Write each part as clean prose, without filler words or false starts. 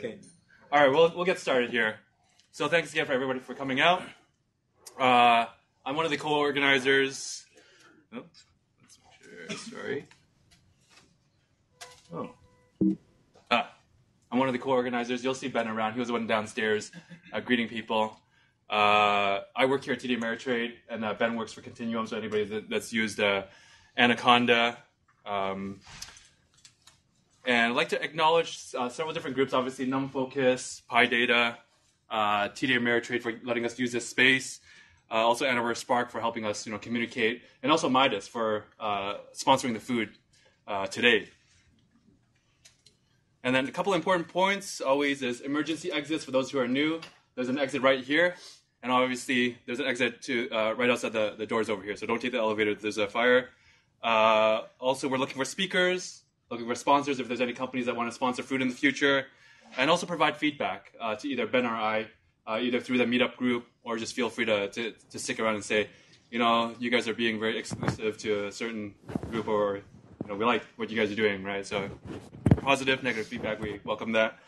Okay. All right, we'll get started here. So thanks again for everybody for coming out. I'm one of the co-organizers. Oh, let's make sure. Sorry. Oh. I'm one of the co-organizers. You'll see Ben around. He was the one downstairs greeting people. I work here at TD Ameritrade, and Ben works for Continuum, so anybody that's used Anaconda. And I'd like to acknowledge several different groups, obviously NumFocus, PyData, TD Ameritrade for letting us use this space, also Arbor Spark for helping us communicate, and also Midas for sponsoring the food today. And then a couple important points always is emergency exits for those who are new. There's an exit right here, and obviously there's an exit to right outside the doors over here, so don't take the elevator if there's a fire. Also, we're looking for speakers, looking for sponsors if there's any companies that want to sponsor food in the future, and also provide feedback to either Ben or I, either through the Meetup group, or just feel free to stick around and say, you guys are being very exclusive to a certain group, or we like what you guys are doing, right? So positive, negative feedback, we welcome that.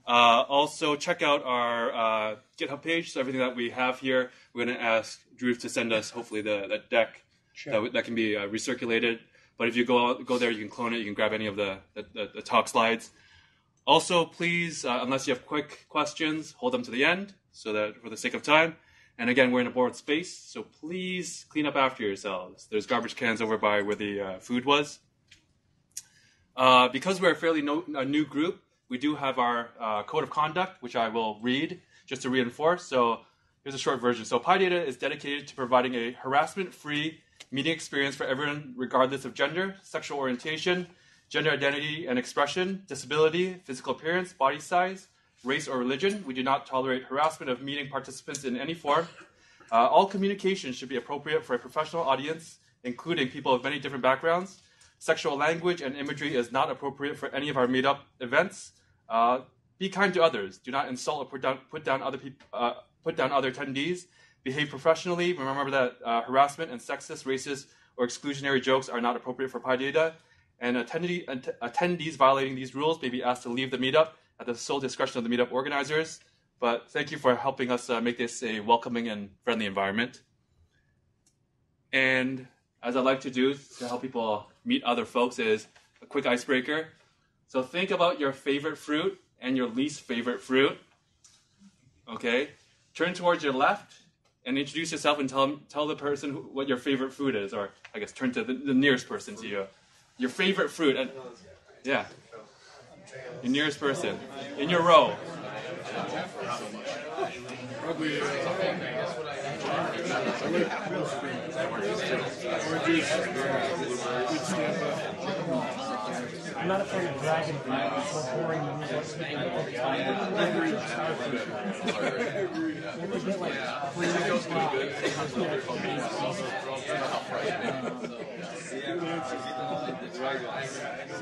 Also, check out our GitHub page. So everything that we have here, we're going to ask Dhruv to send us, hopefully, the deck that can be recirculated. But if you go there, you can clone it. You can grab any of the talk slides. Also, please, unless you have quick questions, hold them to the end, so that for the sake of time. And again, we're in a board space, so please clean up after yourselves. There's garbage cans over by where the food was. Because we're a fairly new group, we do have our code of conduct, which I will read just to reinforce. So here's a short version. So PyData is dedicated to providing a harassment-free meeting experience for everyone, regardless of gender, sexual orientation, gender identity and expression, disability, physical appearance, body size, race, or religion. We do not tolerate harassment of meeting participants in any form. All communication should be appropriate for a professional audience, including people of many different backgrounds. Sexual language and imagery is not appropriate for any of our Meetup events. Be kind to others. Do not insult or put down other attendees. Behave professionally. Remember that harassment and sexist, racist, or exclusionary jokes are not appropriate for PyData. And attendees violating these rules may be asked to leave the Meetup at the sole discretion of the Meetup organizers. But thank you for helping us make this a welcoming and friendly environment. And as I like to do to help people meet other folks is a quick icebreaker. So think about your favorite fruit and your least favorite fruit. Okay? Turn towards your left and introduce yourself and tell the person what your favorite fruit is, or I guess turn to the nearest person to you. Your favorite fruit. And yeah. Your nearest person. In your row. Probably I'm not a fan of dragon fruit. It's more boring than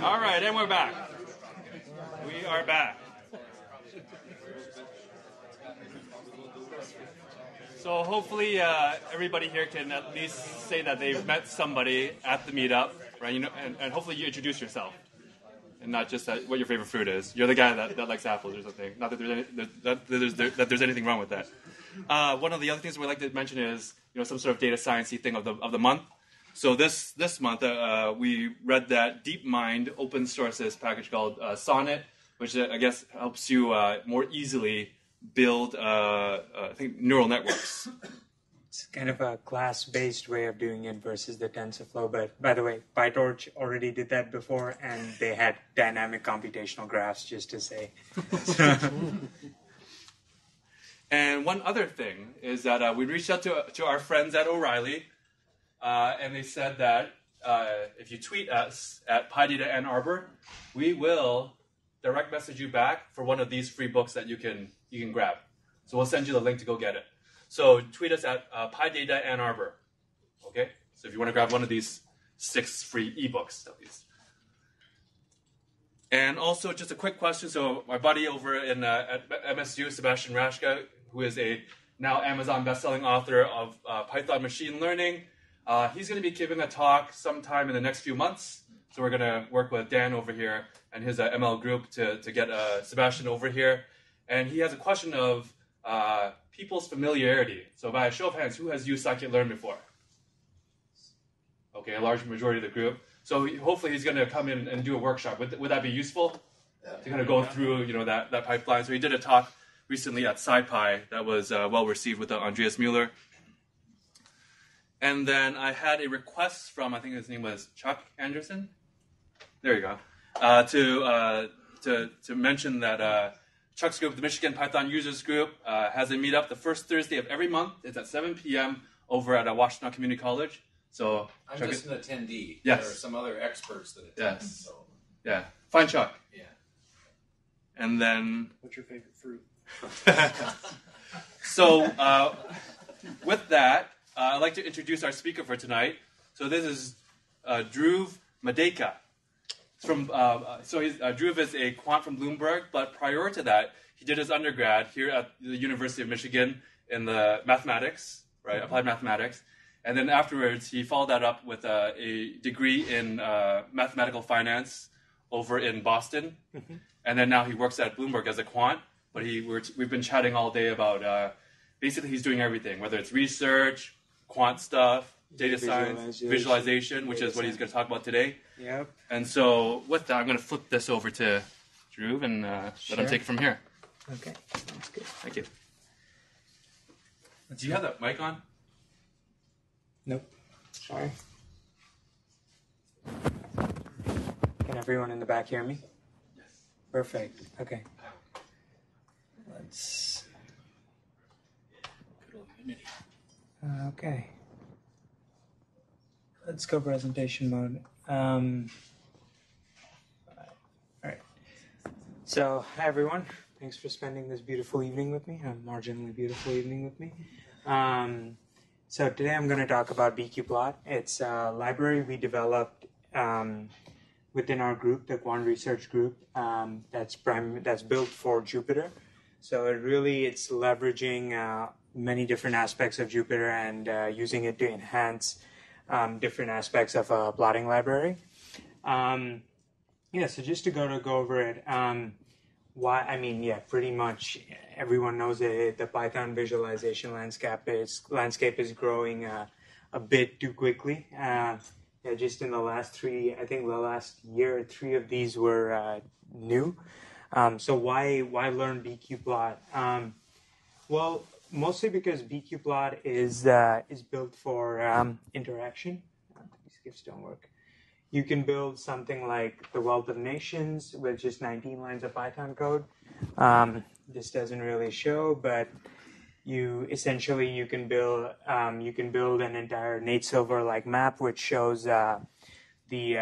All right, and we're back. We are back. So hopefully everybody here can at least say that they've met somebody at the Meetup, right? And hopefully you introduce yourself, and not just what your favorite fruit is. You're the guy that likes apples or something. Not that there's anything wrong with that. One of the other things we like to mention is some sort of data sciencey thing of the month. So this month we read that DeepMind open source this package called Sonnet, which I guess helps you more easily build, I think, neural networks. It's kind of a class-based way of doing it versus the TensorFlow. But by the way, PyTorch already did that before, and they had dynamic computational graphs, just to say. And one other thing is that we reached out to our friends at O'Reilly, and they said that if you tweet us at PyData and Arbor, we will direct message you back for one of these free books that you can grab. So we'll send you the link to go get it. So tweet us at PyData Ann Arbor. Okay? So if you want to grab one of these 6 free ebooks, at least. And also, just a quick question. So my buddy over at MSU, Sebastian Rashka, who is a now Amazon bestselling author of Python machine learning, he's going to be giving a talk sometime in the next few months So we're going to work with Dan over here and his ML group to get Sebastian over here. And he has a question of people's familiarity. So by a show of hands, who has used scikit-learn before? Okay, a large majority of the group. So hopefully he's going to come in and do a workshop. Would that be useful? To kind of go through, that pipeline. So he did a talk recently at SciPy that was well received with Andreas Mueller. And then I had a request from, I think his name was Chuck Anderson. There you go. To mention that Chuck's group, the Michigan Python Users Group, has a meetup the first Thursday of every month. It's at 7 p.m. over at Washtenaw Community College. So I'm just an attendee. Yes. There are some other experts that attend. Yes. So. Yeah. Find Chuck. Yeah. And then... What's your favorite fruit? So with that, I'd like to introduce our speaker for tonight. So this is Dhruv Madeka. Dhruv is a quant from Bloomberg, but prior to that, he did his undergrad here at the University of Michigan in the mathematics, right, applied mathematics. And then afterwards, he followed that up with a degree in mathematical finance over in Boston. Mm-hmm. And then now he works at Bloomberg as a quant. But we've been chatting all day about basically he's doing everything, whether it's research, quant stuff, data science, visualization, which is what he's going to talk about today. Yep. And so with that, I'm going to flip this over to Dhruv and let him take it from here. Okay, sounds good. Thank you. Do you have that mic on? Nope. Sorry. Can everyone in the back hear me? Yes. Perfect. Okay. Let's... Okay. Let's go presentation mode. All right. So, hi everyone. Thanks for spending this beautiful evening with me, a marginally beautiful evening with me. So today I'm going to talk about bqplot. It's a library we developed within our group, the Quant Research Group, that's built for Jupyter. So it's leveraging many different aspects of Jupyter and using it to enhance different aspects of a plotting library. So just to go over it, pretty much everyone knows that the Python visualization landscape is growing a bit too quickly. Just in the last year, 3 of these were new. So why learn bqplot? Well, mostly because bqplot is built for interaction. These skips don't work. You can build something like the Wealth of Nations with just 19 lines of Python code. This doesn't really show, but you can build an entire Nate Silver-like map which shows all the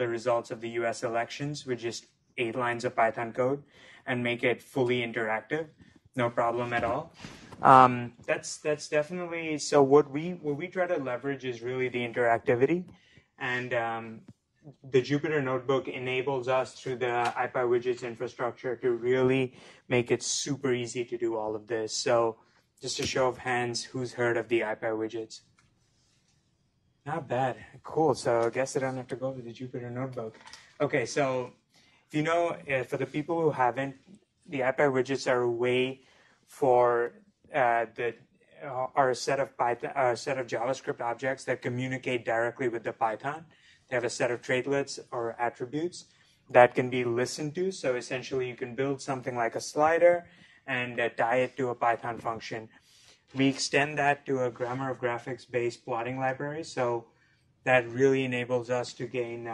results of the U.S. elections with just 8 lines of Python code and make it fully interactive. No problem at all. That's definitely, so what we try to leverage is really the interactivity, and the Jupyter Notebook enables us through the ipywidgets infrastructure to really make it super easy to do all of this. So just a show of hands, who's heard of the ipywidgets? Not bad. Cool. So I guess I don't have to go over the Jupyter Notebook. Okay, so if you know, for the people who haven't, the ipywidgets are a way for are a set of JavaScript objects that communicate directly with the Python. They have a set of tradelets or attributes that can be listened to. So essentially, you can build something like a slider and tie it to a Python function. We extend that to a grammar of graphics-based plotting library. So that really enables us to gain,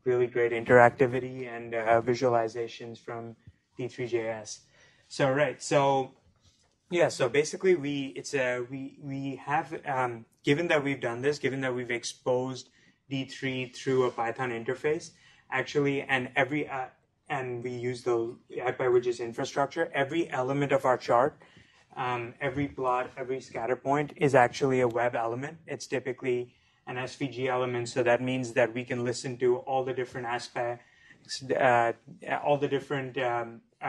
really great interactivity and visualizations from D3.js. So basically we have given that we've done this, given that we've exposed D3 through a Python interface, actually, and we use the ipywidgets infrastructure, every element of our chart, every plot, every scatter point is actually a web element. It's typically an SVG element, so that means that we can listen to all the different aspects,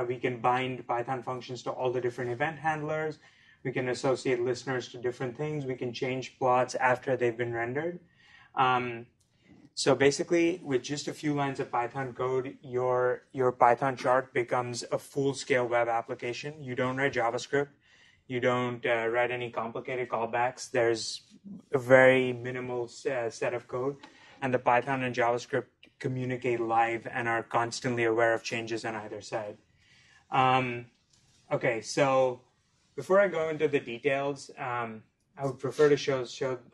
we can bind Python functions to all the different event handlers. We can associate listeners to different things. We can change plots after they've been rendered. So basically, with just a few lines of Python code, your Python chart becomes a full-scale web application. You don't write JavaScript. You don't write any complicated callbacks. There's a very minimal set of code, and the Python and JavaScript communicate live and are constantly aware of changes on either side. Okay, so before I go into the details, I would prefer to show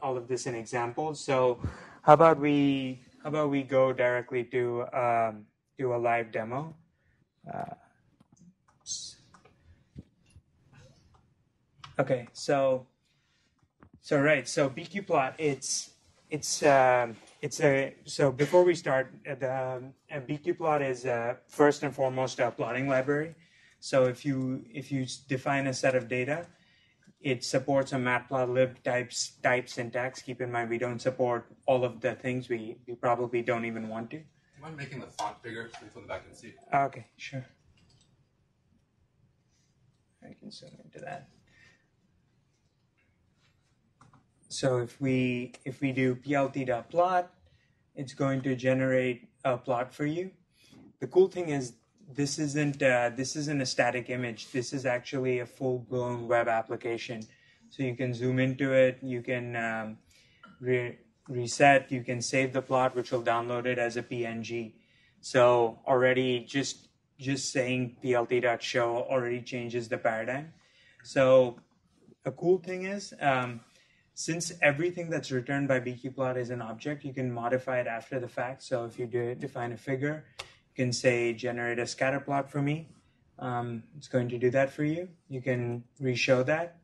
all of this in examples. So how about we go directly to a live demo? Okay, so bqplot, so before we start, the bqplot is first and foremost a plotting library. So if you define a set of data, it supports a matplotlib type syntax. Keep in mind, we don't support all of the things. We probably don't even want to. Do you mind making the font bigger so people in the back can see? Okay, sure. I can zoom into that. So if we do plt.plot, it's going to generate a plot for you. The cool thing is this isn't a static image. This is actually a full-blown web application. So you can zoom into it. You can reset. You can save the plot, which will download it as a PNG. So already just saying plt.show already changes the paradigm. So a cool thing is, since everything that's returned by bqplot is an object, you can modify it after the fact. So if you define a figure, you can say generate a scatter plot for me. It's going to do that for you. You can re-show that.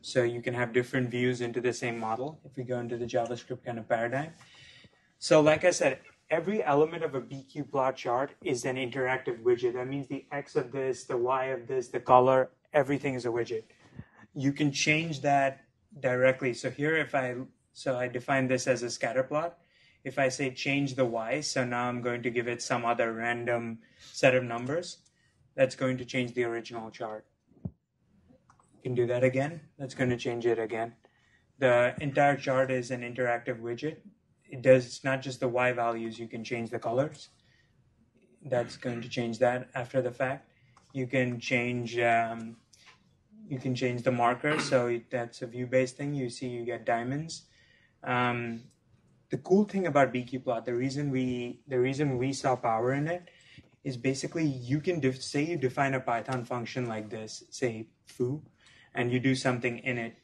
So you can have different views into the same model if we go into the JavaScript kind of paradigm. So like I said, every element of a bqplot chart is an interactive widget. That means the X of this, the Y of this, the color, everything is a widget. You can change that directly. So here, I define this as a scatter plot. If I say change the Y, so now I'm going to give it some other random set of numbers, that's going to change the original chart. You can do that again. That's going to change it again. The entire chart is an interactive widget. It's not just the Y values. You can change the colors. That's going to change that after the fact. You can change the marker, so that's a view-based thing. You see, you get diamonds. The cool thing about bqplot, the reason we saw power in it, is basically you can say you define a Python function like this, say foo, and you do something in it.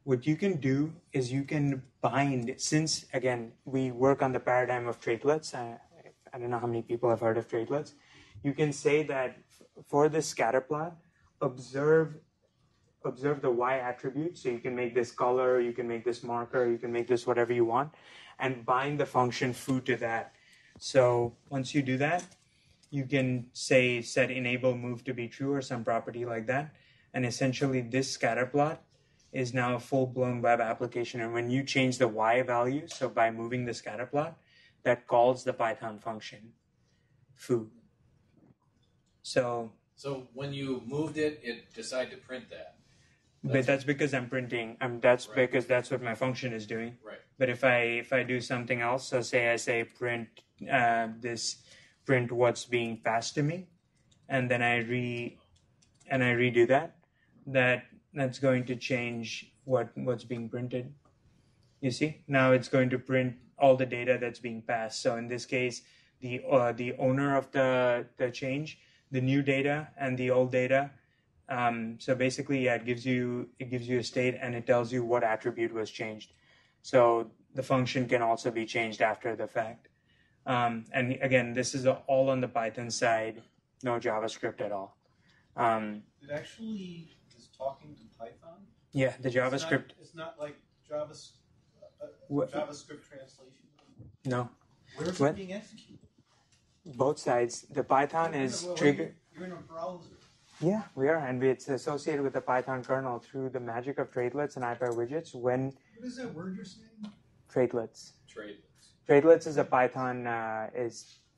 What you can do is you can bind, since again we work on the paradigm of traitlets. I don't know how many people have heard of traitlets. You can say that for this scatter plot, observe the Y attribute. So you can make this color, you can make this marker, you can make this whatever you want, and bind the function foo to that. So once you do that, you can say set enable move to be true or some property like that. And essentially this scatter plot is now a full-blown web application. And when you change the Y value, so by moving the scatter plot, that calls the Python function foo. So when you moved it, it decided to print that. But that's because I'm printing. Because that's what my function is doing. Right. But if I do something else, so say I say print print what's being passed to me, and then I redo that's going to change what's being printed. You see, now it's going to print all the data that's being passed. So in this case, the owner of the change, the new data and the old data. So basically, yeah, it gives you a state and it tells you what attribute was changed. So the function can also be changed after the fact. And again, this is all on the Python side, no JavaScript at all. It actually is talking to Python? Yeah, the JavaScript. It's not like JavaScript translation? No. Where is it being executed? Both sides. The Python is triggered. You're in a browser. Yeah, we are, and it's associated with the Python kernel through the magic of traitlets and ipywidgets. What is that word you're saying? Traitlets. Traitlets. Traitlets is a Python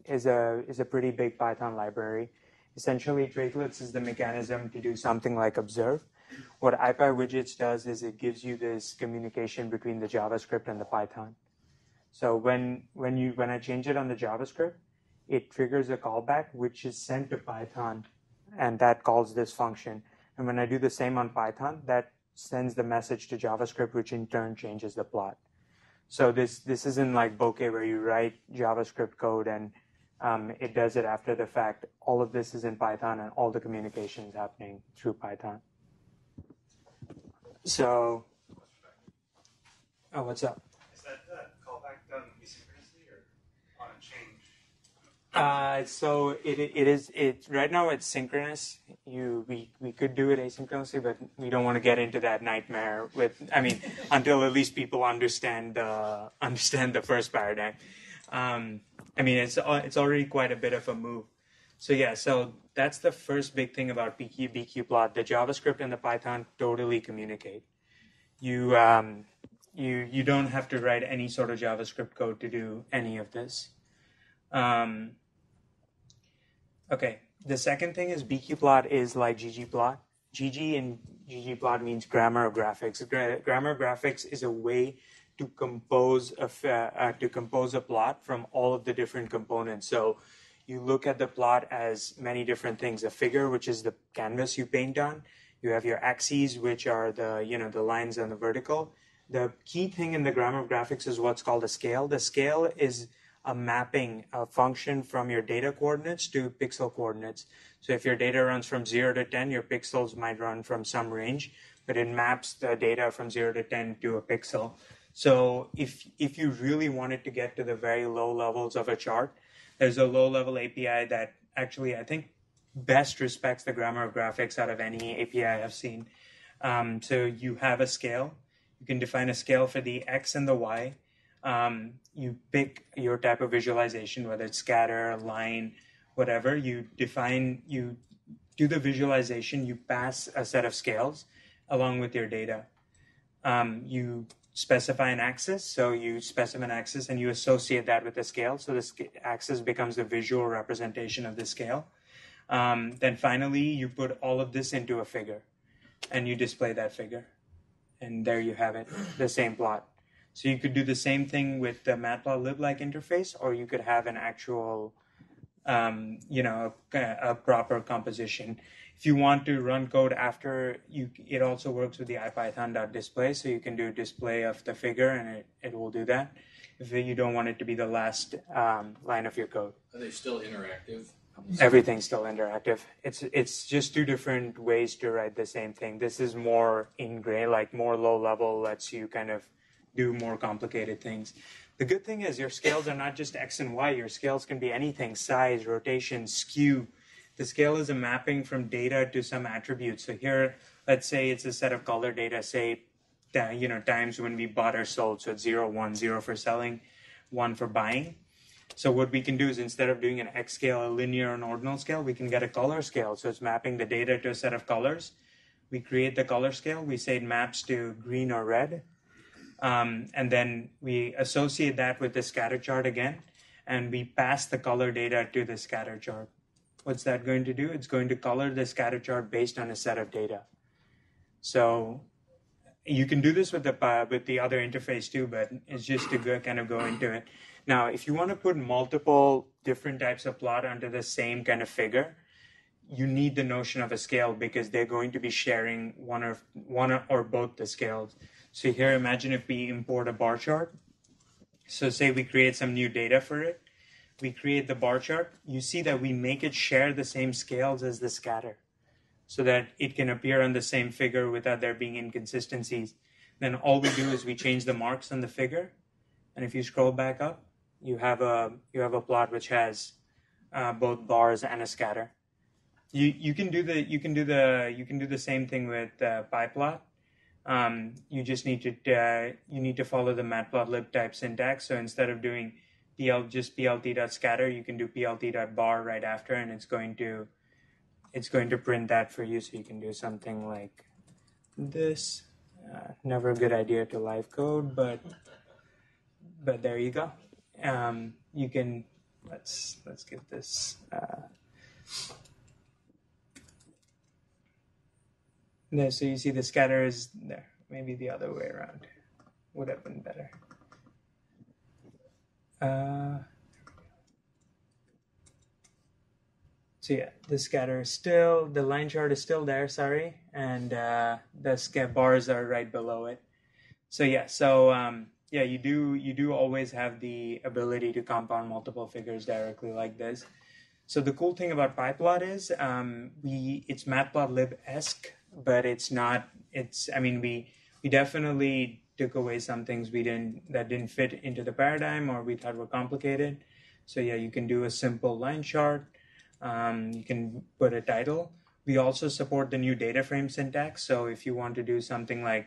is a pretty big Python library. Essentially, traitlets is the mechanism to do something like observe. What ipywidgets does is it gives you this communication between the JavaScript and the Python. So when I change it on the JavaScript, it triggers a callback which is sent to Python, and that calls this function. And when I do the same on Python, that sends the message to JavaScript, which in turn changes the plot. So this isn't like Bokeh where you write JavaScript code and it does it after the fact. All of this is in Python, and all the communication is happening through Python. So, what's up? Is that callback done asynchronously or on a change? So it right now it's synchronous. We could do it asynchronously, but we don't want to get into that nightmare until at least people understand the first paradigm. It's already quite a bit of a move. So yeah, so that's the first big thing about bqplot. The JavaScript and the Python totally communicate. You don't have to write any sort of JavaScript code to do any of this. Okay, the second thing is bqplot is like ggplot. GG in ggplot means grammar of graphics. Grammar of graphics is a way to compose a plot from all of the different components. So you look at the plot as many different things. A figure, which is the canvas you paint on. You have your axes, which are the lines on the vertical. The key thing in the grammar of graphics is what's called a scale. The scale is a mapping, a function from your data coordinates to pixel coordinates. So if your data runs from 0 to 10, your pixels might run from some range, but it maps the data from 0 to 10 to a pixel. So if you really wanted to get to the very low levels of a chart, there's a low-level API that actually I think best respects the grammar of graphics out of any API I've seen. So you have a scale. You can define a scale for the X and the Y. You pick your type of visualization, whether it's scatter, line, whatever. You do the visualization, you pass a set of scales along with your data. You specify an axis, so you specify an axis and you associate that with the scale. So the axis becomes the visual representation of the scale. Then finally, you put all of this into a figure and you display that figure. And there you have it, the same plot. So you could do the same thing with the matplotlib-like interface, or you could have an actual, a proper composition. If you want to run code after, it also works with the ipython.display, so you can do display of the figure, and it will do that if you don't want it to be the last line of your code. Are they still interactive? Everything's still interactive. It's just two different ways to write the same thing. This is more in-grain, like more low-level, lets you kind of do more complicated things. The good thing is your scales are not just X and Y. Your scales can be anything: size, rotation, skew. The scale is a mapping from data to some attribute. So here, let's say it's a set of color data, say, times when we bought or sold. So it's 0, 1, 0 for selling, 1 for buying. So what we can do is, instead of doing an X scale, a linear and ordinal scale, we can get a color scale. So it's mapping the data to a set of colors. We create the color scale. We say it maps to green or red. And then we associate that with the scatter chart again, and we pass the color data to the scatter chart. What's that going to do? It's going to color the scatter chart based on a set of data. So you can do this with the other interface too, but it's just to go into it. Now, if you want to put multiple different types of plot onto the same kind of figure, you need the notion of a scale, because they're going to be sharing one or both the scales. So here, imagine if we import a bar chart. So say we create some new data for it. We create the bar chart. You see that we make it share the same scales as the scatter, so that it can appear on the same figure without there being inconsistencies. Then all we do is we change the marks on the figure. And if you scroll back up, you have a plot which has both bars and a scatter. You can do the same thing with pyplot. You just need to follow the matplotlib type syntax. So instead of doing plt.scatter, you can do plt.bar right after, and it's going to print that for you. So you can do something like this. Never a good idea to live code, but there you go. You can let's give this. There, so you see the scatter is there. Maybe the other way around would have been better. So yeah, the scatter is still, the line chart is still there, sorry, and the bars are right below it. So yeah, yeah, you do always have the ability to compound multiple figures directly like this. So the cool thing about pyplot is it's matplotlib-esque, but it's not. I mean, we definitely took away some things that didn't fit into the paradigm or we thought were complicated. So yeah, you can do a simple line chart. You can put a title. We also support the new data frame syntax. So if you want to do something like,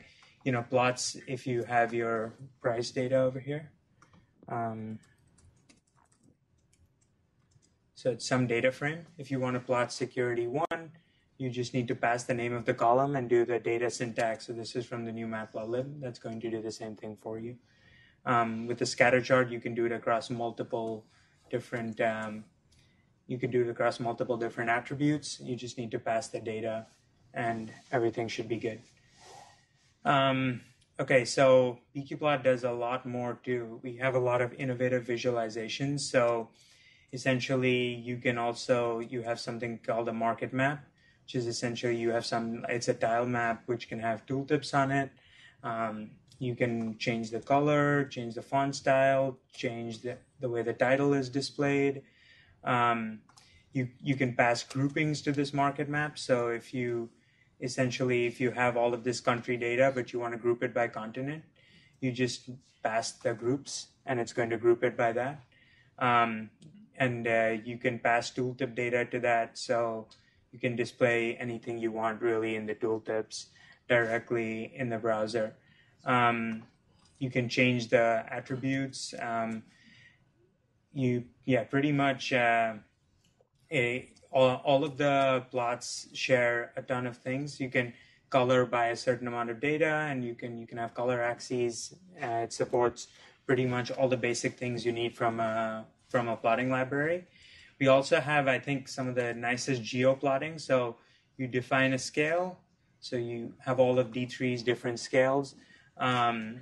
plots, if you have your price data over here. So it's some data frame. If you want to plot security 1, you just need to pass the name of the column and do the data syntax. So this is from the new matplotlib. That's going to do the same thing for you. With the scatter chart, you can do it across multiple different attributes. You just need to pass the data and everything should be good. Okay, so bqplot does a lot more too. We have a lot of innovative visualizations. So essentially, you have something called a market map, which is essentially it's a tile map which can have tooltips on it. You can change the color, change the font style, change the way the title is displayed. You can pass groupings to this market map. So if you have all of this country data, but you want to group it by continent, you just pass the groups and it's going to group it by that. And you can pass tooltip data to that. So you can display anything you want really in the tooltips directly in the browser. You can change the attributes. Pretty much all of the plots share a ton of things. You can color by a certain amount of data, and you can have color axes. It supports pretty much all the basic things you need from a plotting library. We also have, I think, some of the nicest geoplotting. So you define a scale. So you have all of D3's different scales, and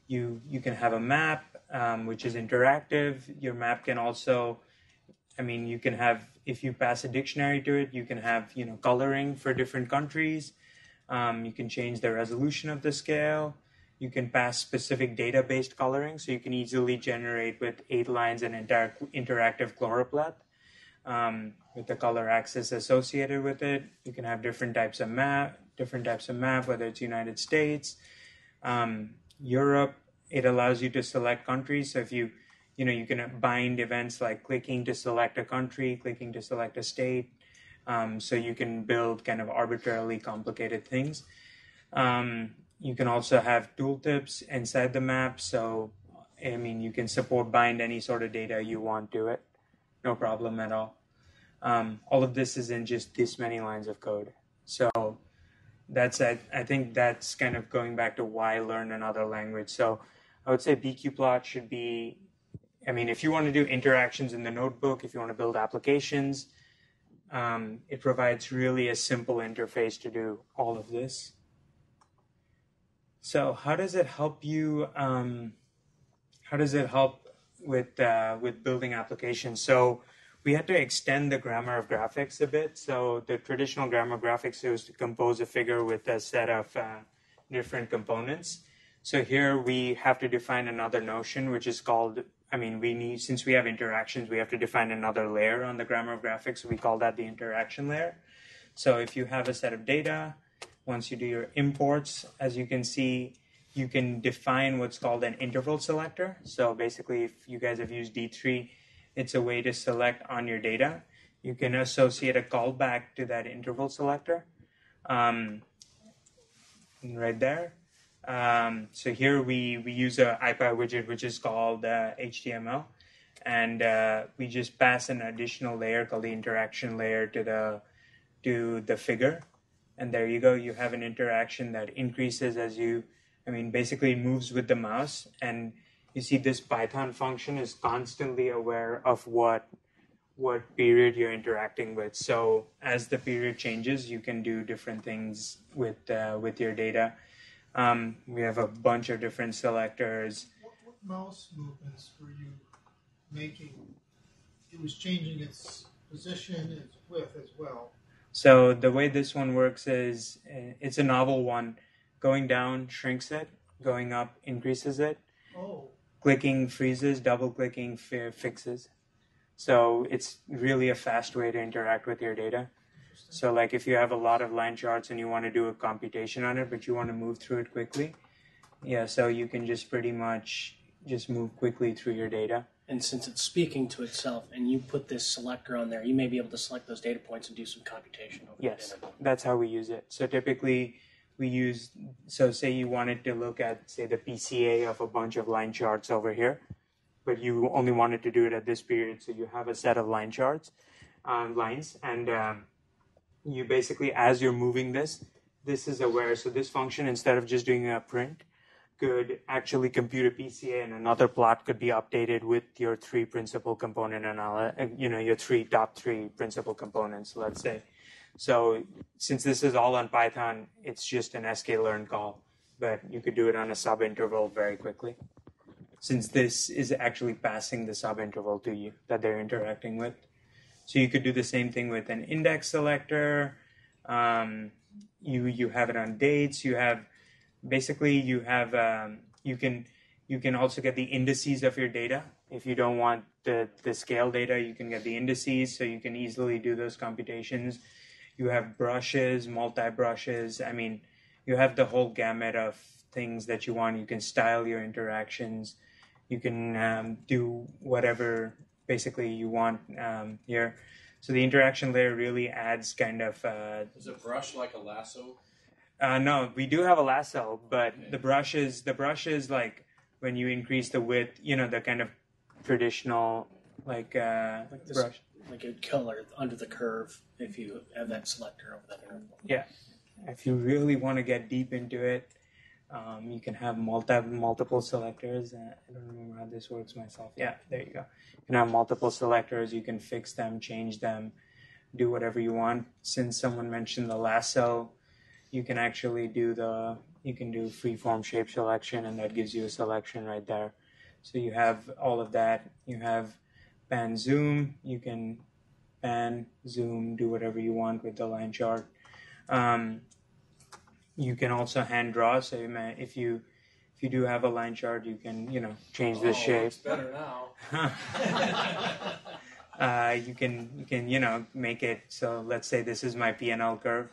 you can have a map which is interactive. Your map can also, you can have, if you pass a dictionary to it, you can have coloring for different countries. You can change the resolution of the scale. You can pass specific data-based coloring, so you can easily generate with 8 lines an entire interactive choropleth with the color axis associated with it. You can have different types of map, whether it's United States, Europe. It allows you to select countries. So if you can bind events like clicking to select a country, clicking to select a state. So you can build kind of arbitrarily complicated things. You can also have tooltips inside the map. So, you can bind any sort of data you want to it. No problem at all. All of this is in just this many lines of code. So I think that's kind of going back to why learn another language. So I would say bqplot should be, if you want to do interactions in the notebook, if you want to build applications, it provides really a simple interface to do all of this. So how does it help you? How does it help with building applications? So we had to extend the grammar of graphics a bit. So the traditional grammar of graphics was to compose a figure with a set of different components. So here we have to define another notion, which is called, since we have interactions, we have to define another layer on the grammar of graphics. So we call that the interaction layer. So if you have a set of data, once you do your imports, as you can see, you can define what's called an interval selector. So basically, if you guys have used D3, it's a way to select on your data. You can associate a callback to that interval selector right there. So here we use a ipywidget, which is called HTML. And we just pass an additional layer called the interaction layer to the figure. And there you go. You have an interaction that increases as you, basically moves with the mouse. And you see this Python function is constantly aware of what period you're interacting with. So as the period changes, you can do different things with your data. We have a bunch of different selectors. mouse movements were you making? It was changing its position, its width as well. So the way this one works is it's a novel one. Going down shrinks it, going up increases it. Oh, Clicking freezes, double clicking fixes. So it's really a fast way to interact with your data. So like if you have a lot of line charts and you want to do a computation on it, but you want to move through it quickly, yeah, so you can just pretty much just move quickly through your data. And since it's speaking to itself and you put this selector on there, you may be able to select those data points and do some computation over Yes, that interval. that's how we use it. So typically we use, so say you wanted to look at, say, the PCA of a bunch of line charts over here, but you only wanted to do it at this period. So you have a set of line charts, lines, and you basically, as you're moving this is aware. So this function, instead of just doing a print, could actually compute a PCA, and another plot could be updated with your three principal component your top three principal components, let's say. So since this is all on Python, it's just an sklearn call, but you could do it on a subinterval very quickly, since this is actually passing the subinterval to you that they're interacting with. So you could do the same thing with an index selector. You have it on dates. You have you can also get the indices of your data. If you don't want the scale data, you can get the indices, so you can easily do those computations. You have brushes, multi-brushes. I mean, you have the whole gamut of things that you want. You can style your interactions. You can do whatever basically you want here. So the interaction layer really adds kind of... Is a brush like a lasso? No, we do have a lasso, but Okay. the brush is like when you increase the width, the kind of traditional like this, brush. Like a color under the curve if you have that selector over that interval. Yeah. If you really want to get deep into it, you can have multiple selectors. I don't remember how this works myself. Yeah, there you go. You can have multiple selectors. You can fix them, change them, do whatever you want. Since someone mentioned the lasso, you can actually do freeform shape selection, and that gives you a selection right there. So you have all of that. You have pan zoom. You can pan, zoom, do whatever you want with the line chart. You can also hand draw. So if you do have a line chart, you can change the shape. It's better now. You can make it so. Let's say this is my P&L curve.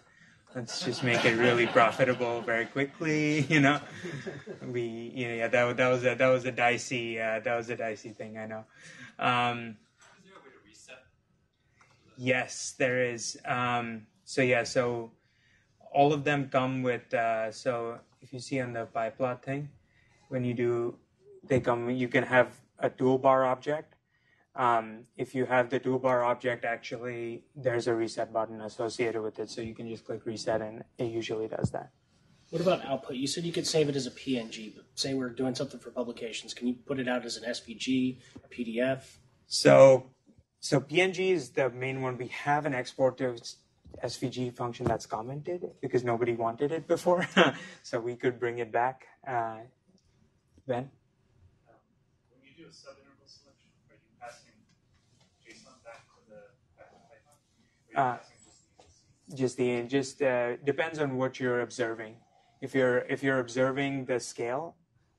Let's just make it really profitable very quickly. That was a dicey thing. I know. Is there a way to reset? Yes, there is. So all of them come with. So if you see on the PyPlot thing, when you do, you can have a toolbar object. If you have the toolbar object, actually, there's a reset button associated with it, so you can just click reset, and it usually does that. What about output? You said you could save it as a PNG, but say we're doing something for publications. Can you put it out as an SVG, a PDF? So PNG is the main one. We have an export to SVG function that's commented because nobody wanted it before, so we could bring it back. Ben? When you do a subinterval selection, are you passing JSON back to the Python? Or are you passing just Depends on what you're observing. If you're observing the scale,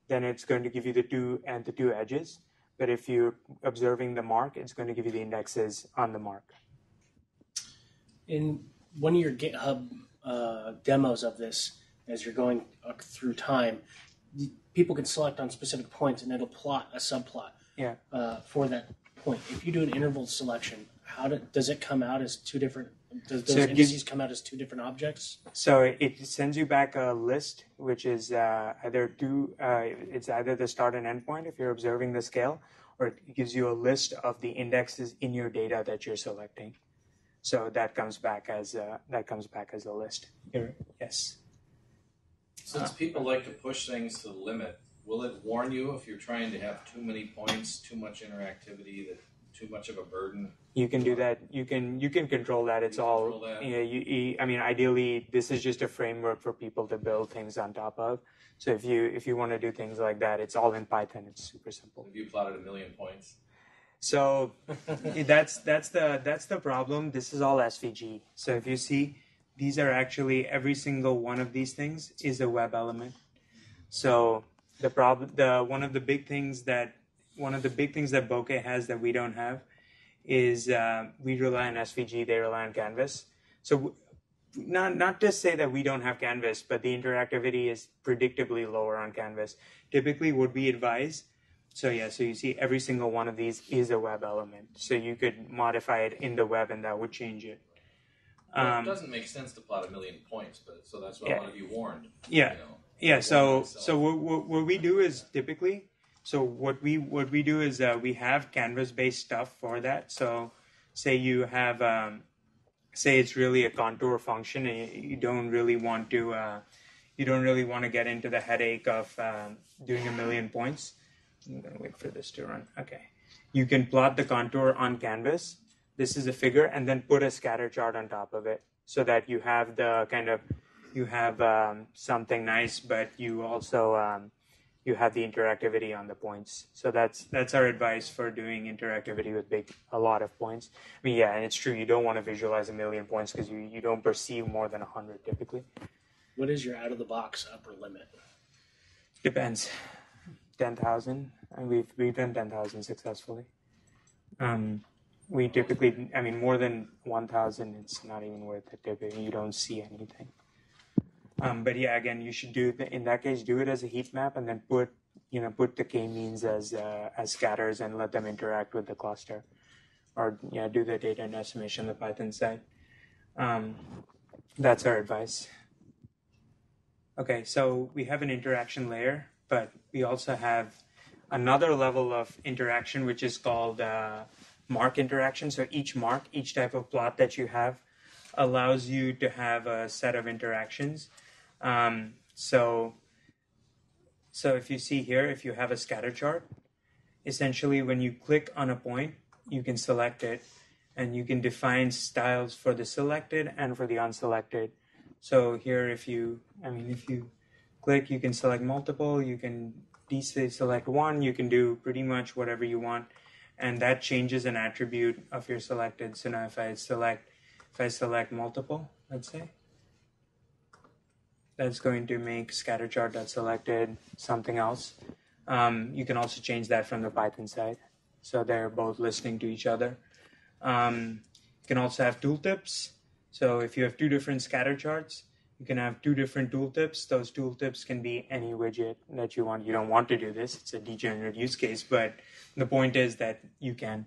then it's going to give you the two edges. But if you're observing the mark, it's going to give you the indexes on the mark. In one of your GitHub demos of this, as you're going through time, people can select on specific points, and it'll plot a subplot for that point. If you do an interval selection, does it come out as two different? Does those indices come out as two different objects? So it sends you back a list, which is either the start and end point if you're observing the scale, or it gives you a list of the indexes in your data that you're selecting. So that comes back as a list. Yes. Since people like to push things to the limit, will it warn you if you're trying to have too many points, too much interactivity, that too much of a burden? You can do that. You can control that. It's all. Control that? I mean, ideally, this is just a framework for people to build things on top of. So if you want to do things like that, it's all in Python. It's super simple. Have you plotted 1,000,000 points? So that's the problem. This is all SVG. So if you see, these are actually, every single one of these things is a web element. So one of the big things that Bokeh has that we don't have is we rely on SVG, they rely on Canvas. So not to say that we don't have Canvas, but the interactivity is predictably lower on Canvas. Typically what we advise, so you see every single one of these is a web element. So you could modify it in the web and that would change it. Well, it doesn't make sense to plot 1,000,000 points, but so that's why I want to be warned. Yeah. You know, Yeah. So what we do is typically, what we do is we have Canvas-based stuff for that. So say you have, say it's really a contour function, and you don't really want to get into the headache of doing 1,000,000 points. I'm gonna wait for this to run. Okay. You can plot the contour on Canvas. This is a figure, and then put a scatter chart on top of it, so that you have something nice, but you also you have the interactivity on the points. So that's our advice for doing interactivity with a lot of points. I mean, yeah, and it's true, you don't want to visualize 1,000,000 points because you don't perceive more than 100 typically. What is your out-of-the-box upper limit? Depends. 10,000, and we've done 10,000 successfully. We typically, I mean, more than 1,000, it's not even worth it. Typically, you don't see anything. But yeah, again, you should in that case, do it as a heat map, and then put the k-means as scatters and let them interact with the cluster, or do the data and estimation on the Python side. That's our advice. Okay, so we have an interaction layer, but we also have another level of interaction, which is called mark interaction. So each type of plot that you have allows you to have a set of interactions. So if you see here, if you have a scatter chart, essentially when you click on a point, you can select it, and you can define styles for the selected and for the unselected. So here, if you click, you can select multiple, you can deselect one, you can do pretty much whatever you want, and that changes an attribute of your selected. So now if I select multiple, let's say, that's going to make scatter chart that's selected something else. You can also change that from the Python side. So they're both listening to each other. You can also have tooltips. So if you have two different scatter charts, you can have two different tooltips. Those tooltips can be any widget that you want. You don't want to do this. It's a degenerate use case, but the point is that you can.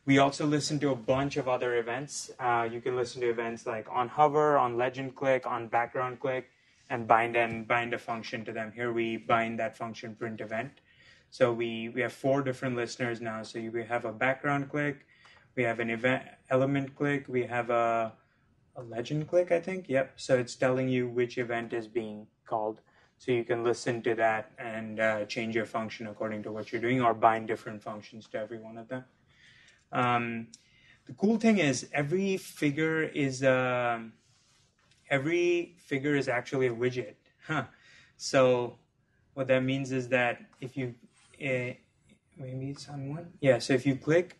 We also listen to a bunch of other events. You can listen to events like on hover, on legend click, on background click, and bind a function to them. Here we bind that function print event. So we have 4 different listeners now. So we have a background click, we have an event element click, we have a legend click, I think. Yep. So it's telling you which event is being called. So you can listen to that and change your function according to what you're doing, or bind different functions to every one of them. The cool thing is every figure is actually a widget. So what that means is that if you maybe it's on one. Yeah. So if you click,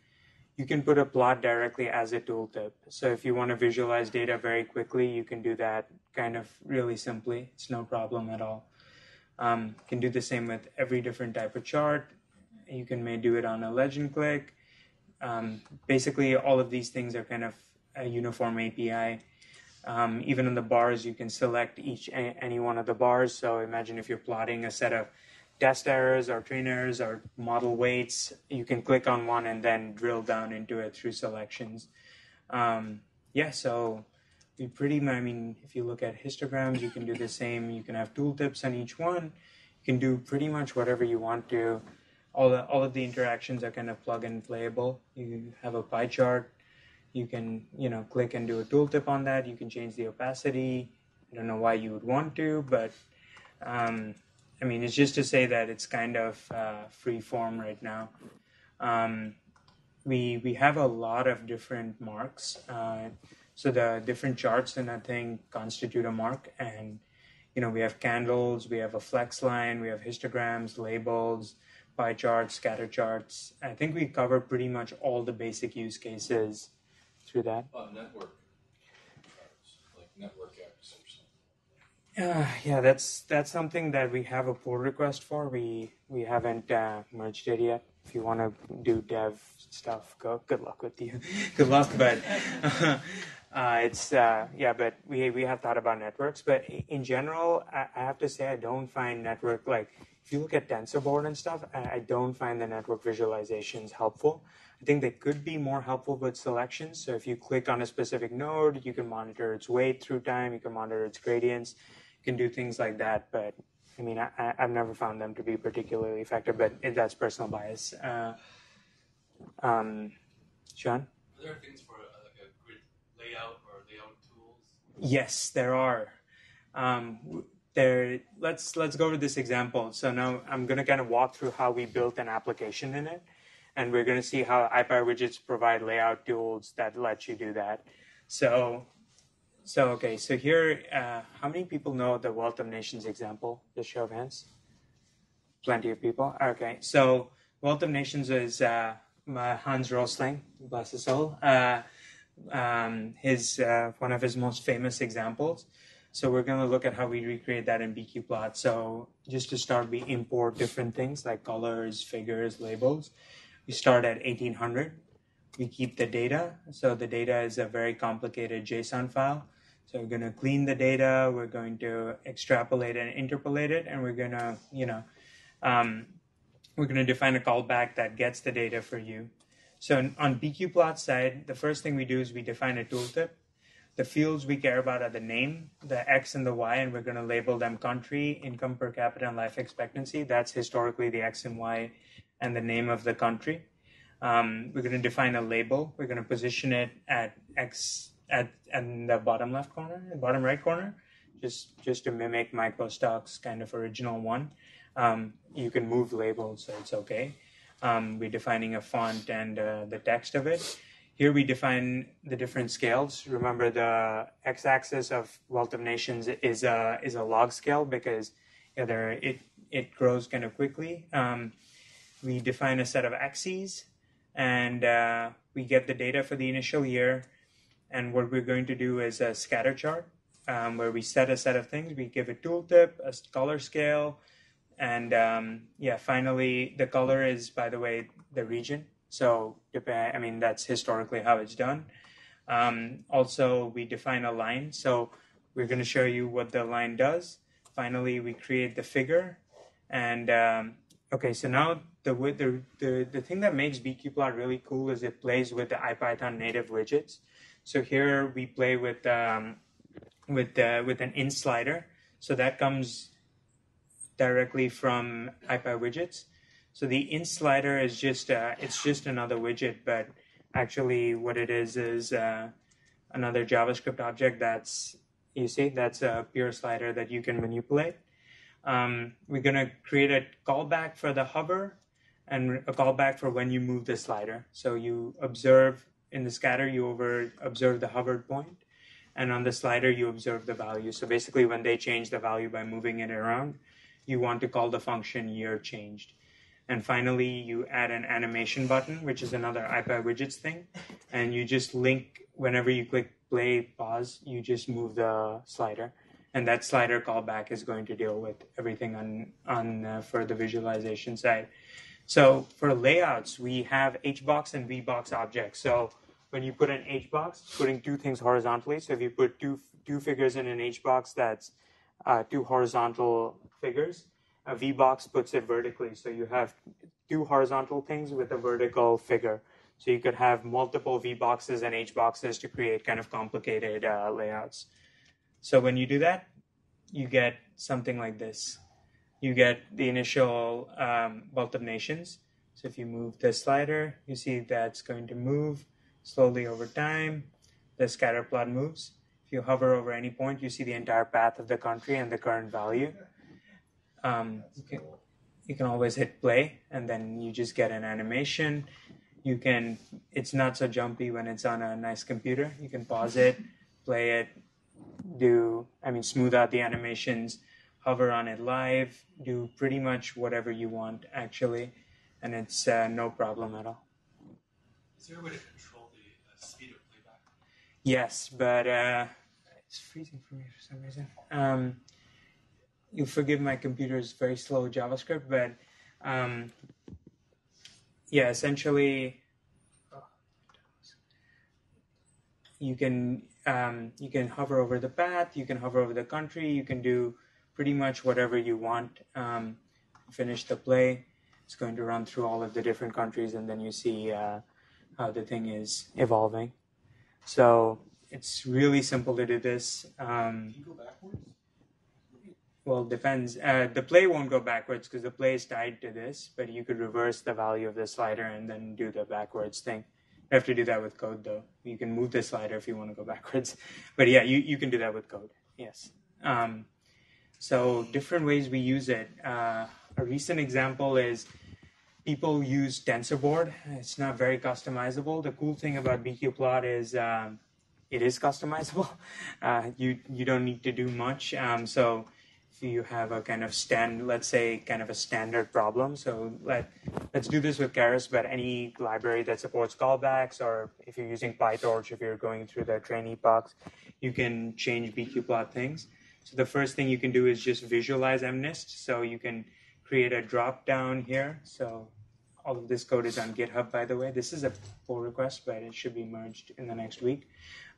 you can put a plot directly as a tooltip. So if you want to visualize data very quickly, you can do that kind of really simply. It's no problem at all. You can do the same with every different type of chart. You can do it on a legend click. Basically, all of these things are kind of a uniform API. Even in the bars, you can select any one of the bars. So imagine if you're plotting a set of test errors or train errors or model weights, you can click on one and then drill down into it through selections. So if you look at histograms, you can do the same. You can have tooltips on each one. You can do pretty much whatever you want to. All of the interactions are kind of plug and playable. You have a pie chart. You can click and do a tooltip on that. You can change the opacity. I don't know why you would want to, but it's just to say that it's kind of free form right now. we have a lot of different marks. So the different charts in that thing constitute a mark, and we have candles, we have a flex line, we have histograms, labels, pie charts, scatter charts. I think we cover pretty much all the basic use cases through that. Network charts, like network X or something. Yeah, that's something that we have a pull request for. We haven't merged it yet. If you want to do dev stuff, good luck with you. Good luck, but but we have thought about networks. But in general, I have to say I don't find network, like if you look at TensorBoard and stuff, I don't find the network visualizations helpful. I think they could be more helpful with selections. So if you click on a specific node, you can monitor its weight through time, you can monitor its gradients, you can do things like that. But I mean, I've never found them to be particularly effective, but that's personal bias. Sean? Are there things for like a grid layout or layout tools? Yes, there are. Let's go to this example. So now I'm going to kind of walk through how we built an application in it, and we're going to see how ipywidgets provide layout tools that let you do that. So here, how many people know the Wealth of Nations example? Just show of hands. Plenty of people. Okay, so Wealth of Nations is Hans Rosling, bless his soul. His one of his most famous examples. So we're going to look at how we recreate that in bqplot. So just to start, we import different things like colors, figures, labels. We start at 1800. We keep the data. So the data is a very complicated JSON file. So we're going to clean the data. We're going to extrapolate and interpolate it, and we're going to, define a callback that gets the data for you. So on bqplot side, the first thing we do is we define a tooltip. The fields we care about are the name, the X and the Y, and we're going to label them country, income per capita, and life expectancy. That's historically the X and Y and the name of the country. We're going to define a label. We're going to position it at X in the bottom left corner, bottom right corner, just to mimic MicroStock's kind of original one. You can move labels, so it's okay. We're defining a font and the text of it. Here we define the different scales. Remember, the x-axis of Wealth of Nations is a log scale because it grows kind of quickly. We define a set of axes, and we get the data for the initial year. And what we're going to do is a scatter chart where we set a set of things. We give a tooltip, a color scale, and finally the color is, by the way, the region. So, I mean, that's historically how it's done. Also, we define a line. So we're going to show you what the line does. Finally, we create the figure. And, so now the thing that makes bqplot really cool is it plays with the IPython native widgets. So here we play with an in slider. So that comes directly from ipywidgets. So the in slider is just another widget, but actually what it is another JavaScript object that's a pure slider that you can manipulate. We're going to create a callback for the hover and a callback for when you move the slider. So you observe in the scatter, you observe the hovered point, and on the slider, you observe the value. So basically, when they change the value by moving it around, you want to call the function year changed. And finally, you add an animation button, which is another ipywidgets thing, and you just link, whenever you click play, pause, you just move the slider. And that slider callback is going to deal with everything for the visualization side. So for layouts, we have HBox and VBox objects. So when you put an HBox, putting two things horizontally. So if you put two figures in an HBox, that's two horizontal figures. A VBox puts it vertically. So you have two horizontal things with a vertical figure. So you could have multiple VBoxes and HBoxes to create kind of complicated layouts. So when you do that, you get something like this. You get the initial Wealth of Nations. So if you move the slider, you see that's going to move slowly over time. The scatter plot moves. If you hover over any point, you see the entire path of the country and the current value. You can always hit play, and then you just get an animation. it's not so jumpy when it's on a nice computer. You can pause it, play it, smooth out the animations, hover on it live, do pretty much whatever you want, actually, and it's no problem at all. Is there a way to control the speed of playback? Yes, but it's freezing for me for some reason. You forgive my computer's very slow JavaScript, but yeah, essentially, you can hover over the path, you can hover over the country, you can do pretty much whatever you want. Finish the play, it's going to run through all of the different countries, and then you see how the thing is evolving. So it's really simple to do this. Can you go backwards? Well, it depends. The play won't go backwards because the play is tied to this, but you could reverse the value of the slider and then do the backwards thing. You have to do that with code, though. You can move the slider if you want to go backwards. But yeah, you can do that with code, yes. So different ways we use it. A recent example is people use TensorBoard. It's not very customizable. The cool thing about bqplot is it is customizable. You don't need to do much. So if you have a kind of let's say kind of a standard problem. So let's do this with Keras, but any library that supports callbacks, or if you're using PyTorch, if you're going through the train epochs, you can change bqplot things. So the first thing you can do is just visualize MNIST. So you can create a drop down here. So all of this code is on GitHub, by the way. This is a pull request, but it should be merged in the next week.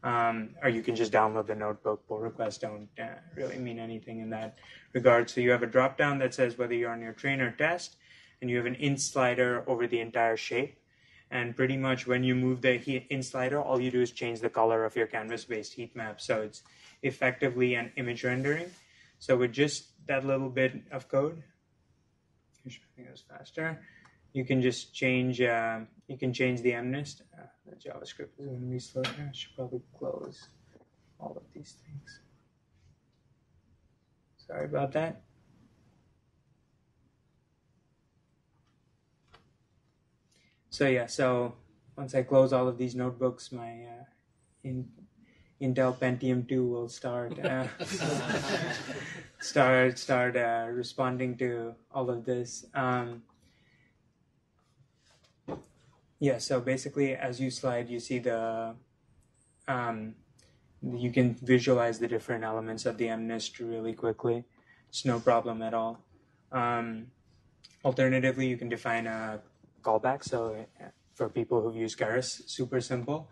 Or you can just download the notebook. Pull requests don't really mean anything in that regard. So you have a drop down that says whether you're on your train or test, and you have an int slider over the entire shape. And pretty much when you move the int slider, all you do is change the color of your canvas-based heat map. So it's effectively an image rendering. So with just that little bit of code, I think it was faster. You can just change. You can change the MNIST. The JavaScript is going to be slow. I should probably close all of these things. Sorry about that. So yeah. So once I close all of these notebooks, my Intel Pentium 2 will start responding to all of this. Yeah, so basically, as you slide, you see you can visualize the different elements of the MNIST really quickly. It's no problem at all. Alternatively, you can define a callback. So for people who've used Keras, super simple.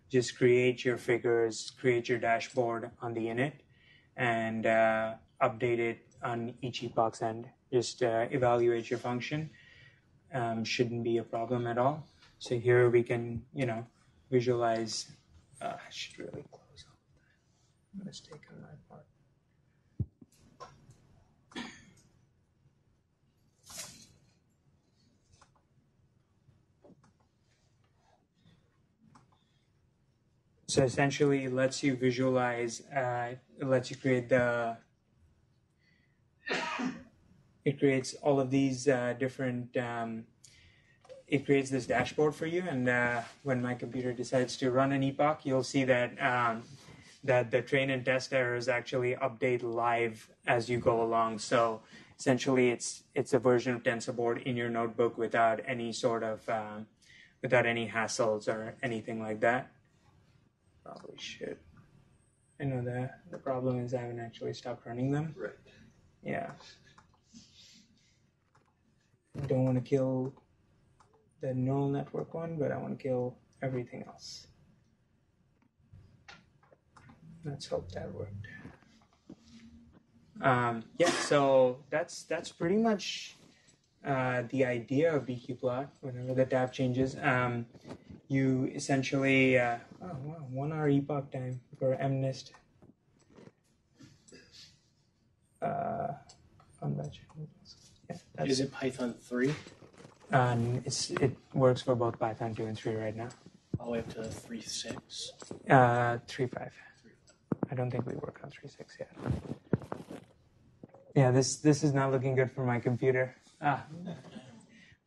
Just create your figures, create your dashboard on the init, and update it on each epoch's end. Just evaluate your function. Shouldn't be a problem at all. So here we can, visualize. I should really close all of that. Mistake on my part. So essentially, it lets you visualize. It lets you create It creates all of these different. It creates this dashboard for you, and when my computer decides to run an epoch, you'll see that that the train and test errors actually update live as you go along. So essentially, it's a version of TensorBoard in your notebook without any sort of without any hassles or anything like that. Probably should. I know the problem is I haven't actually stopped running them. Right. Yeah. I don't want to kill the neural network one, but I want to kill everything else. Let's hope that worked. Yeah, so that's pretty much the idea of bqplot. Whenever the tab changes, you essentially 1 hour epoch time for MNIST. Yeah, is it Python 3? It works for both Python 2 and 3 right now. All the way up to 3.6? 3.5. I don't think we work on 3.6 yet. Yeah, this is not looking good for my computer.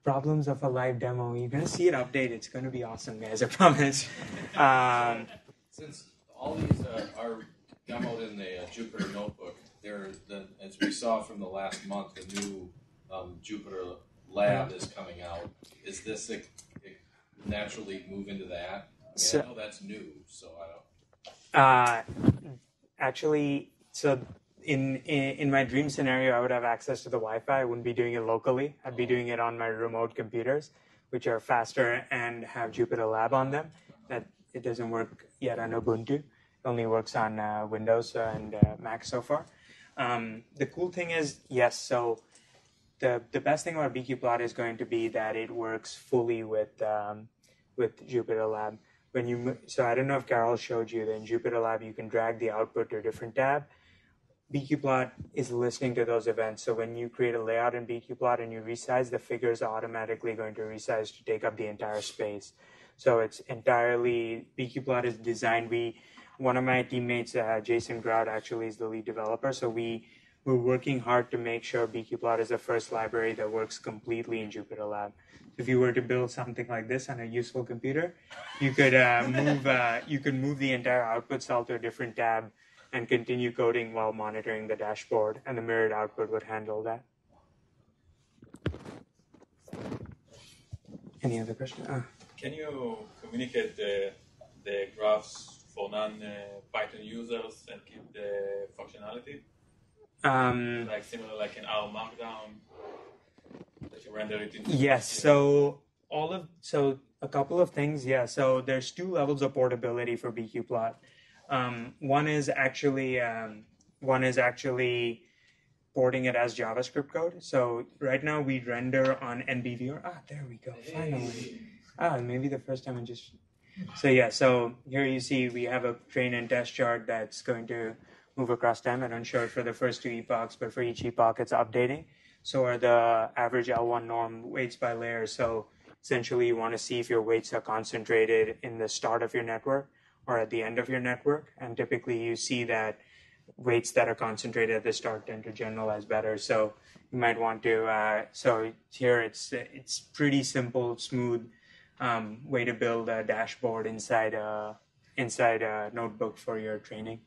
problems of a live demo. You're going to see it update. It's going to be awesome, guys. I promise. Since all these are demoed in the Jupyter Notebook, as we saw from the last month, the new JupyterLab is coming out. Is this a naturally move into that? I know that's new, so I don't. Actually, so in my dream scenario, I would have access to the Wi-Fi. I wouldn't be doing it locally. I'd be doing it on my remote computers, which are faster and have JupyterLab on them. That it doesn't work yet on Ubuntu. It only works on Windows and Mac so far. The cool thing is, yes, so the best thing about bqplot is going to be that it works fully with JupyterLab. So I don't know if Carol showed you that in JupyterLab you can drag the output to a different tab. bqplot is listening to those events. So when you create a layout in bqplot and you resize, the figure is automatically going to resize to take up the entire space. So it's entirely, bqplot is designed. One of my teammates, Jason Grout, actually is the lead developer. So we're working hard to make sure bqplot is the first library that works completely in JupyterLab. If you were to build something like this on a useful computer, you could move the entire output cell to a different tab and continue coding while monitoring the dashboard, and the mirrored output would handle that. Any other question? Can you communicate the graphs for non-Python users and keep the functionality? Like similar like in R Markdown that you render it into? Yes. So a couple of things. Yeah. So there's two levels of portability for bqplot. One is actually porting it as JavaScript code. So right now we render on NBViewer. There we go. Finally. Maybe the first time So yeah. So here you see we have a train and test chart that's going to move across time. I don't show it for the first two epochs, but for each epoch it's updating. So are the average L1 norm weights by layer. So essentially you want to see if your weights are concentrated in the start of your network or at the end of your network. And typically you see that weights that are concentrated at the start tend to generalize better. So you might want to, so here it's pretty simple, smooth way to build a dashboard inside a notebook for your training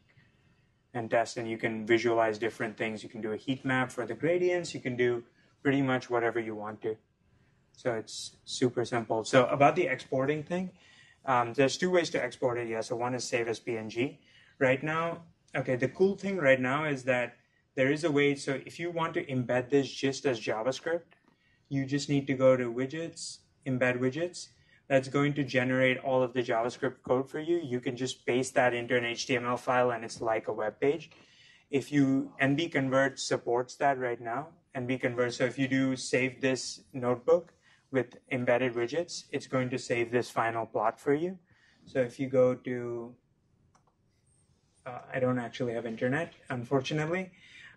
and test. And you can visualize different things. You can do a heat map for the gradients. You can do pretty much whatever you want to. So it's super simple. So about the exporting thing, there's two ways to export it. Yeah, so one is save as PNG. Right now, okay, the cool thing right now is that there is a way. So if you want to embed this just as JavaScript, you just need to go to widgets, embed widgets. That's going to generate all of the JavaScript code for you. You can just paste that into an HTML file and it's like a web page. If you, NBConvert supports that right now. NBConvert, so if you do save this notebook with embedded widgets, it's going to save this final plot for you. So if you go to, I don't actually have internet, unfortunately.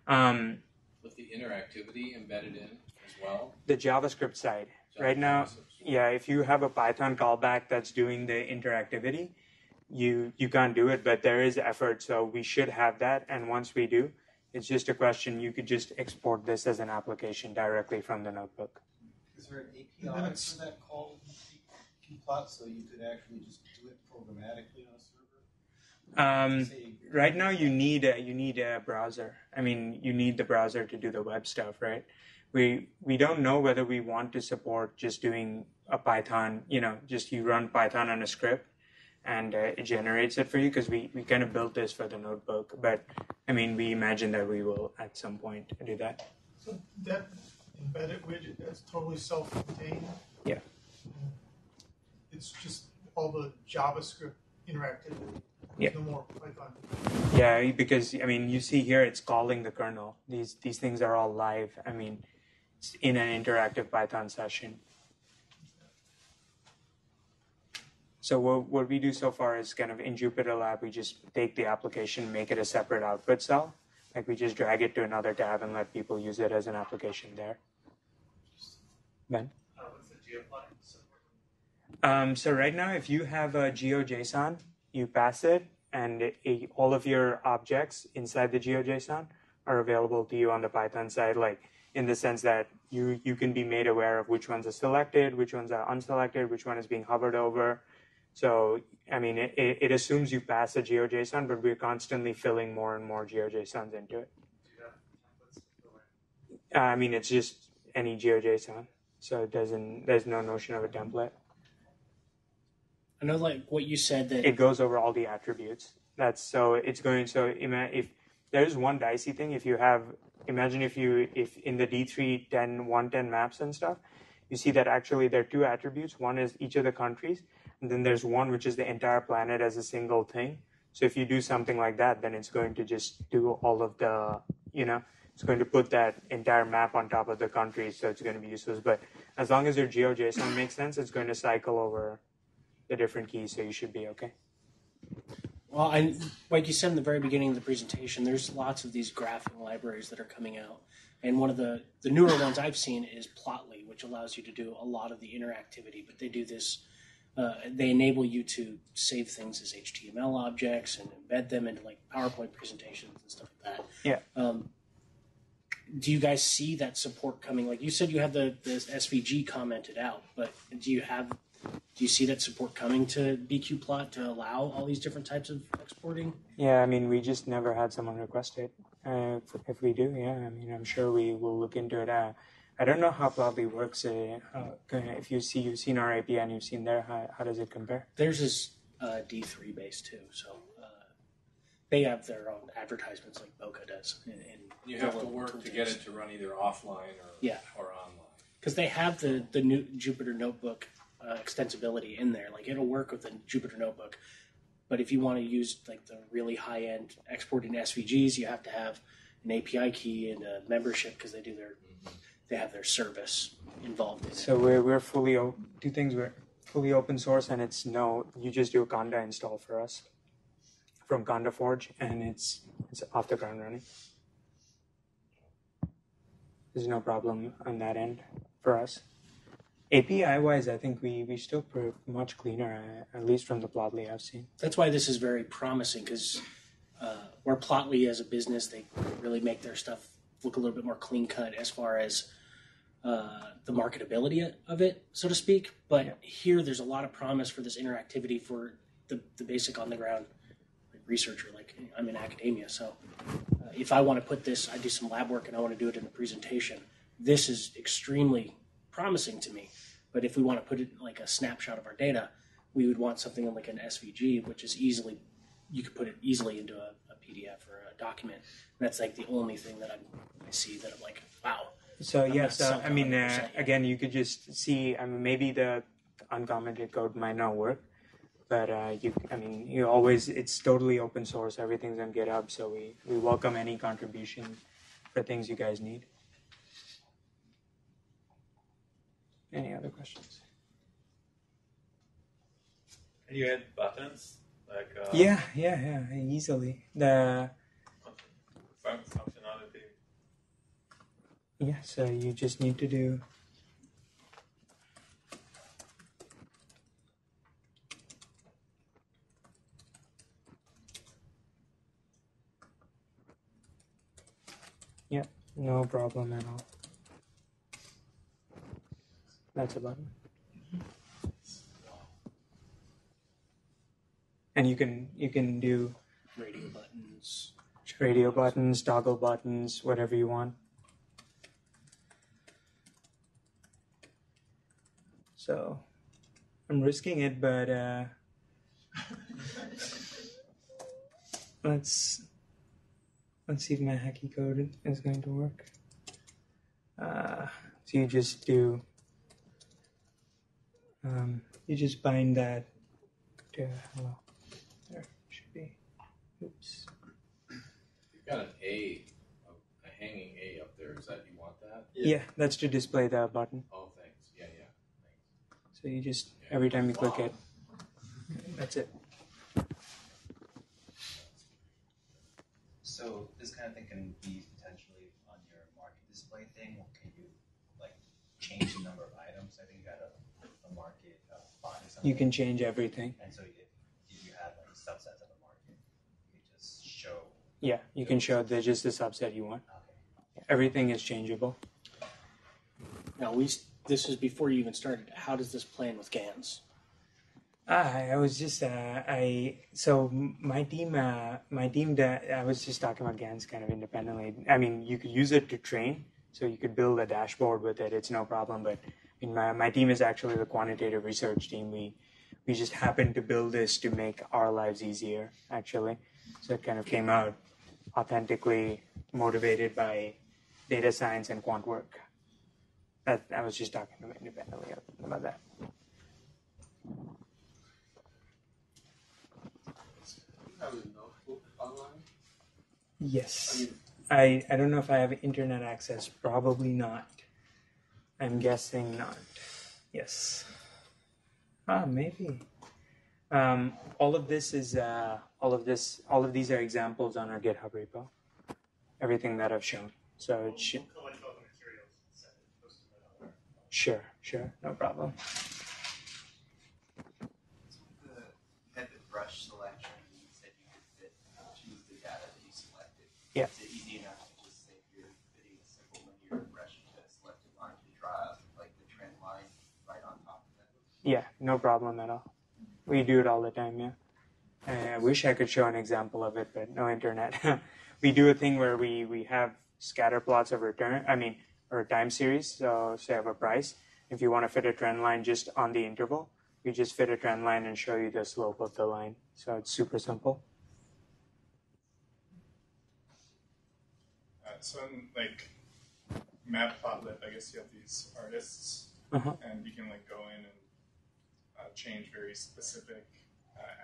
With the interactivity embedded in as well? The JavaScript side. Right now, yeah, if you have a Python callback that's doing the interactivity, you can't do it, but there is effort, so we should have that. And once we do, it's just a question. You could just export this as an application directly from the notebook. Is there an API for that called bqplot, so you could actually just do it programmatically on a server? Right now, you need a browser. I mean, you need the browser to do the web stuff, right? We don't know whether we want to support just doing a Python, just you run Python on a script and it generates it for you, because we kind of built this for the notebook. But, I mean, we imagine that we will at some point do that. So that embedded widget, that's totally self-contained? Yeah. It's just all the JavaScript interactivity. Yeah. No more Python. Yeah, because, I mean, you see here it's calling the kernel. These things are all live. I mean, it's in an interactive Python session. So what we do so far is kind of in JupyterLab, we just take the application, make it a separate output cell. Like we just drag it to another tab and let people use it as an application there. Ben? What's the geoplotting support? So right now, if you have a GeoJSON, you pass it, and all of your objects inside the GeoJSON are available to you on the Python side. Like in the sense that you can be made aware of which ones are selected, which ones are unselected, which one is being hovered over. So, I mean, it assumes you pass a GeoJSON, but we're constantly filling more and more GeoJSONs into it. I mean, it's just any GeoJSON, so there's no notion of a template. I know, like what you said, that it goes over all the attributes. If there's one dicey thing, imagine if in the D3 110 maps and stuff, you see that actually there are two attributes. One is each of the countries, and then there's one which is the entire planet as a single thing. So if you do something like that, then it's going to just do all of the, it's going to put that entire map on top of the countries, so it's going to be useless. But as long as your GeoJSON makes sense, it's going to cycle over the different keys, so you should be okay. Well, like you said in the very beginning of the presentation, there's lots of these graphing libraries that are coming out. And one of the newer ones I've seen is Plotly, which allows you to do a lot of the interactivity. But they do this, they enable you to save things as HTML objects and embed them into like PowerPoint presentations and stuff like that. Yeah. Do you guys see that support coming? Like you said, you have the SVG commented out, but do you see that support coming to bqplot to allow all these different types of exporting? Yeah, I mean, we just never had someone request it. If we do, yeah, I mean, I'm sure we will look into it. I don't know how Plotly works. If you've seen our API and you've seen there, how does it compare? Theirs is D3 based too, so they have their own advertisements like Boca does. And you have to work to get it to run either offline or online. Because they have the new Jupyter Notebook extensibility in there. Like it'll work with the Jupyter Notebook, but if you want to use like the really high-end exporting SVGs, you have to have an API key and a membership because they have their service involved in it. So we're fully we're fully open source, and you just do a Conda install for us from Conda Forge, and it's off the ground running. There's no problem on that end for us. API-wise, I think we still prove much cleaner, at least from the Plotly I've seen. That's why this is very promising, because where Plotly as a business, they really make their stuff look a little bit more clean-cut as far as the marketability of it, so to speak. But here, there's a lot of promise for this interactivity for the basic on-the-ground researcher. Like I'm in academia, so if I want to put this, I do some lab work and I want to do it in a presentation, this is extremely promising to me. But if we want to put it like a snapshot of our data, we would want something like an SVG, which is you could put it easily into a PDF or a document. And that's like the only thing that I see that I'm like, wow. So I mean, again, you could just see, I mean, maybe the uncommented code might not work, but it's totally open source. Everything's on GitHub, so we welcome any contribution for things you guys need. Any other questions? Can you add buttons? Like yeah, easily. The functionality. Yeah, so you just need to do no problem at all. That's a button. And you can do radio buttons, toggle buttons, whatever you want. So I'm risking it, but let's see if my hacky code is going to work. So you just do you just bind that to hello. There should be. Oops. You've got a hanging A up there. Is that you want that? Yeah, that's to display the button. Oh, thanks. Yeah, thanks. So you just every time you click it, that's it. So this kind of thing can be potentially on your market display thing. Can you like change the number of items? I think you had a market font or something. You can change everything. And so if you had like subsets of a market, you could just show. Yeah, you can show just the subset you want. Okay. Everything is changeable. Now, this was before you even started. How does this play in with GANs? I was just so my team I was just talking about GANs kind of independently. I mean, you could use it to train, so you could build a dashboard with it. It's no problem. But I mean, my team is actually the quantitative research team. We just happened to build this to make our lives easier, actually. So it kind of came out authentically motivated by data science and quant work. I was just talking independently about that. Have a notebook online? Yes. I don't know if I have internet access. Probably not. I'm guessing not. Yes. Maybe. All of these are examples on our GitHub repo. Everything that I've shown. So it should. Collect all the materials and send it, post it out. Sure, no problem. At the brush selection, you said you could choose the data that you selected. Yeah. Is it easy enough to just say if you're fitting a simple linear regression to a selected line to draw like the trend line right on top of that? Yeah, no problem at all. We do it all the time, yeah. I wish I could show an example of it, but no internet. We do a thing where we have scatter plots of or a time series. So say I have a price. If you want to fit a trend line just on the interval, we just fit a trend line and show you the slope of the line. So it's super simple. So in like Matplotlib, I guess you have these artists, and you can like go in and change very specific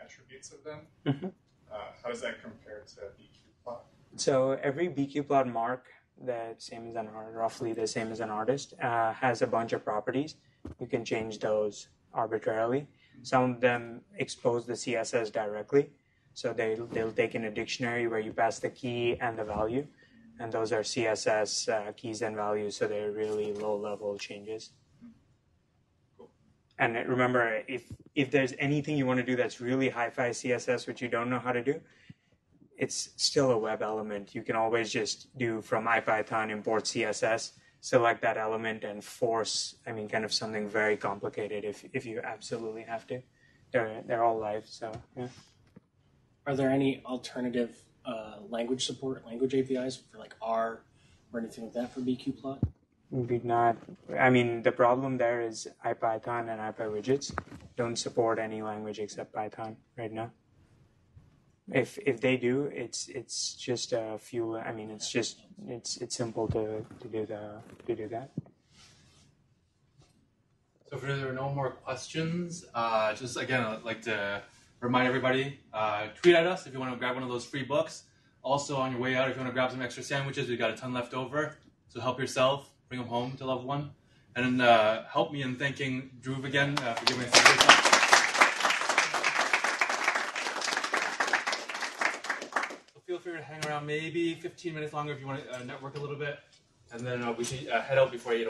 attributes of them. How does that compare to bqplot? So every bqplot mark, roughly the same as an artist, has a bunch of properties. You can change those arbitrarily. Some of them expose the CSS directly. So they'll take in a dictionary where you pass the key and the value. And those are CSS keys and values, so they're really low-level changes. Cool. And remember, if there's anything you want to do that's really hi-fi CSS, which you don't know how to do, it's still a web element. You can always just do from IPython import CSS, select that element, and force, kind of something very complicated if you absolutely have to. They're all live, so yeah. Are there any alternative language support, language APIs for like R or anything like that for bqplot? Maybe not. The problem there is IPython and ipywidgets don't support any language except Python right now. If they do, it's just a few. It's simple to do that. So if there are no more questions, just again, I'd like to remind everybody, tweet at us if you want to grab one of those free books. Also, on your way out, if you want to grab some extra sandwiches, we've got a ton left over. So help yourself, bring them home to a loved one. And then help me in thanking Dhruv again for giving us a great time. So feel free to hang around maybe 15 minutes longer if you want to network a little bit. And then we should head out before 8 o'clock.